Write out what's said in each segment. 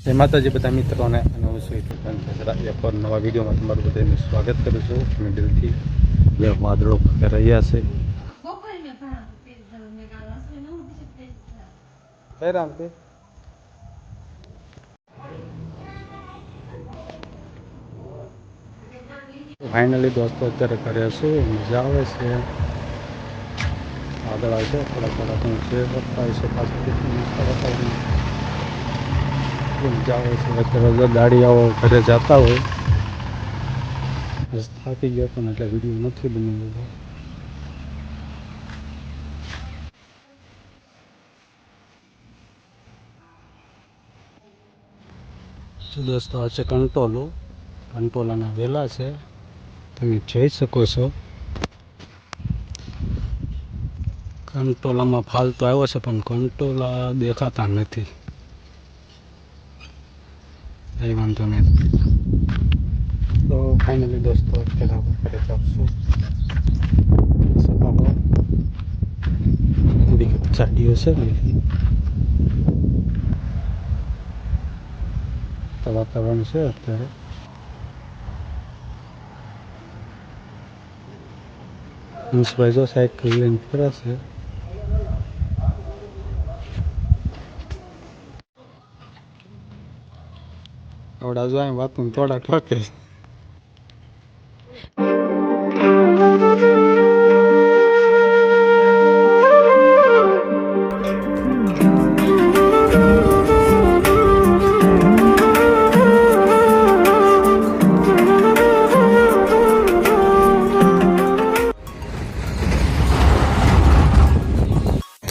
જય માતાજી બધા મિત્રોને અને હું છું એક નવા વિડીયોમાં તમારું બધાનું સ્વાગત કરું છું. અને દિલથી જે વાદળો રહ્યા છે ફાઇનલી દોસ્તો અત્યારે ઘરે છું. મજા આવે છે, વાદળ આવે છે, થોડા થોડા પણ છે બતાવે છે પાછળ મજા આવે છે. અત્યારે દાડિયાઓ ઘરે જતા હોય થાકી ગયો પણ એટલે વિડીયો નથી બનાવ્યો. દોસ્તો આ છે કંટોલાના વેલા છે, તમે જોઈ શકો છો. કંટોલામાં ફાલ તો આવ્યો છે પણ કંટોલા દેખાતા નથી. કઈ વાંધો નહીં. તો ફાઇનલી દોસ્તો અત્યારે આપણે ઘરે જાશું. ચાડીઓ છે તો વાતાવરણ છે અત્યારે. હંસભાઈ જો સાયકલ લઈને ફરે છે. આવડા જો અહીં વાતું થોડા ઠોકે.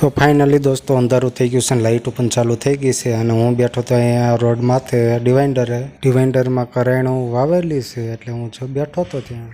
તો ફાઇનલી દોસ્તો અંધારું થઈ ગયું છે અને લાઇટો પણ ચાલુ થઈ ગઈ છે. અને હું બેઠો તો અહીંયા રોડ માથે ડિવાઇડરમાં કરેણું વાવેલી છે એટલે હું જો બેઠો તો ત્યાં